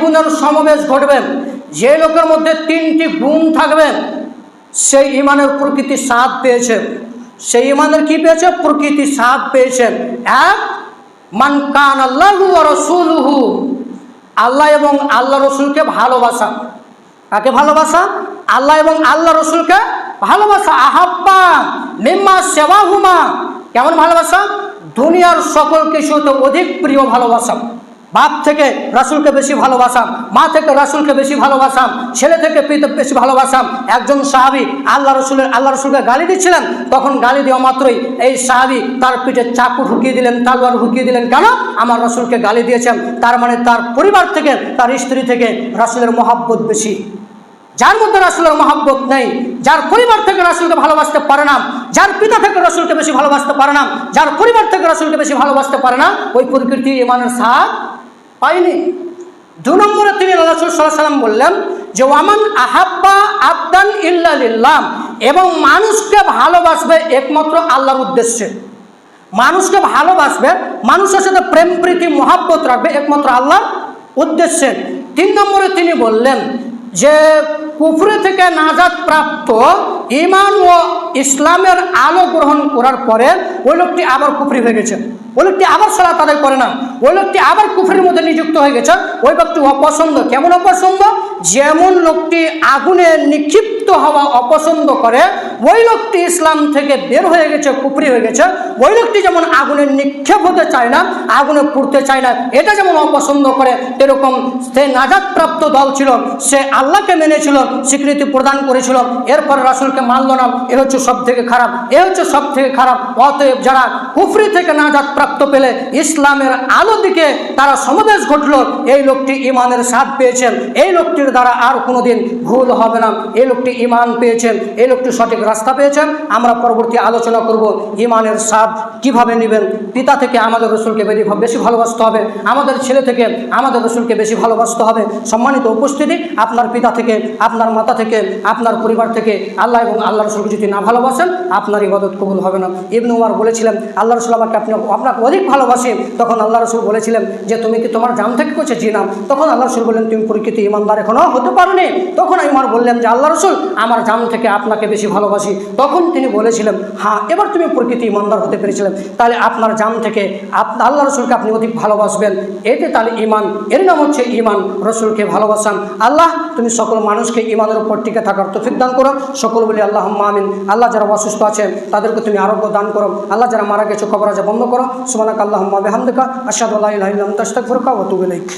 গুণের সমাবেশ ঘটবে, যে লোকের মধ্যে 3টি গুণ থাকবে, সেই ইমানের প্রকৃতি স্বাদ পেয়েছে। সেই ইমানের কি পেয়েছে? প্রকৃতি স্বাদ পেয়েছেন। এক, মান কান আল্লাহু ওয়া রাসূলুহু, আল্লাহ এবং আল্লাহ রসুলকে ভালোবাসা। কাকে ভালোবাসা? আল্লাহ এবং আল্লাহ রসুলকে ভালোবাসা। আহাব্বা মিম্মা সিওয়াহুমা, কেমন ভালোবাসা? দুনিয়ার সকল কিছুতে অধিক প্রিয় ভালোবাসা। বাপ থেকে রাসূলকে বেশি ভালোবাসাম, মা থেকে রাসূলকে বেশি ভালোবাসাম, ছেলে থেকে পিতা বেশি ভালোবাসাম। একজন সাহাবী আল্লাহ রসুলকে গালি দিচ্ছিলেন, তখন গালি দেওয়া মাত্রই এই সাহাবী তার পিঠে চাকু ঢুকিয়ে দিলেন, তালোয়ার ঢুকিয়ে দিলেন। কেন? আমার রাসূলকে গালি দিয়েছেন। তার মানে তার পরিবার থেকে, তার স্ত্রী থেকে রাসূলের মহব্বত বেশি। যার মধ্যে রাসূলের মহব্বত নেই, যার পরিবার থেকে রাসূলকে ভালোবাসতে পারে না, যার পিতা থেকে রাসূলকে বেশি ভালোবাসতে পারে না, যার পরিবার থেকে রাসূলকে বেশি ভালোবাসতে পারে না, ওই প্রকৃতি ইমানের স্বাদ পায়নি। 2 নম্বরে তিনি রাসূল সাল্লাল্লাহু আলাইহি ওয়াসাল্লাম বললেন যে ওয়ামান আহাব্বা আবদান ইল্লা লিল্লাহ, এবং মানুষকে ভালোবাসবে একমাত্র আল্লাহর উদ্দেশ্যে। মানুষকে ভালোবাসবে, মানুষের সাথে প্রেম প্রীতি মহব্বত রাখবে একমাত্র আল্লাহর উদ্দেশ্যে। 3 নম্বরে তিনি বললেন যে কুফরি থেকে নাজাত প্রাপ্ত ঈমান ও ইসলামের আলো গ্রহণ করার পরে ওই লোকটি আবার কুফরি হয়ে গেছে, ওই লোকটি আবার সালাত আদায় করে না, ওই লোকটি আবার কুফরির মধ্যে নিযুক্ত হয়ে গেছে। ওই ব্যক্তি অপছন্দ। কেমন অপছন্দ? যেমন লোকটি আগুনে নিক্ষিপ্ত হওয়া অপছন্দ করে, ওই লোকটি ইসলাম থেকে বের হয়ে গেছে, কুফরি হয়ে গেছে। ওই লোকটি যেমন আগুনে নিক্ষেপ হতে চায় না, আগুনে পুড়তে চায় না, এটা যেমন অপছন্দ করে, এরকম সে নাজাতপ্রাপ্ত দল ছিল, সে আল্লাহকে মেনেছিল, স্বীকৃতি প্রদান করেছিল, এরপর রাসূলকে মানল না। এ হচ্ছে সব থেকে খারাপ, এ হচ্ছে সব থেকে খারাপ। অতএব যারা কুফরি থেকে নাজাত প্রাপ্ত পেলে ইসলামের আলো দিকে তারা সমাবেশ ঘটল, এই লোকটি ইমানের স্বাদ পেয়েছেন। এই লোকটির দ্বারা আর কোনোদিন ভুল হবে না। এই লোকটি ইমান পেয়েছেন, এই লোকটি সঠিক রাস্তা পেয়েছেন। আমরা পরবর্তী আলোচনা করব ইমানের স্বাদ কিভাবে নেবেন। পিতা থেকে আমাদের রাসূলকে বেশি ভালোবাসতে হবে, আমাদের ছেলে থেকে আমাদের রাসূলকে বেশি ভালোবাসতে হবে। সম্মানিত উপস্থিতি, আপনার পিতা থেকে, আপনার মাতা থেকে, আপনার পরিবার থেকে আল্লাহ এবং আল্লাহ রাসূলকে যদি না ভালোবাসেন, আপনার ইবাদত কবুল হবে না। ইবনে উমর বলেছিলেন, আল্লাহ রাসূল আপনাকে অধিক ভালোবাসে। তখন আল্লাহ রাসূল বলেছিলেন যে তুমি কি তোমার জান থেকে করছে? জি না। তখন আল্লাহ রাসূল বললেন তুমি প্রকৃত ইমানদার এখনো হতে পারোনি। তখন উমর বললেন যে আল্লাহ রাসূল আমার জান থেকে আপনাকে বেশি ভালোবাসি। তখন তিনি বলেছিলেন হ্যাঁ, এবার তুমি প্রকৃত ইমানদার হতে পেরেছিলেন। তাহলে আপনার জান থেকে আল্লাহ রাসূলকে আপনি অধিক ভালোবাসবেন, এতে তাহলে ইমান। এর নাম হচ্ছে ইমান, রাসূলকে ভালোবাসান। আল্লাহ তুমি সকল মানুষকে ইমানের উপর টিকে থাকার তৌফিক দান করো। সকল বলি আল্লাহুম্মা আমিন। আল্লাহ যারা অসুস্থ আছেন তাদেরকে তুমি আরোগ্য দান করো। আল্লাহ যারা মারা গেছে কবর আযাব বন্ধ করো। সুবহানাকা আল্লাহুম্মা বিহামদিকা আশহাদু আল্লা ইলাহা ইল্লা আনতা আস্তাগফিরুকা ওয়া আতুবু ইলাইক।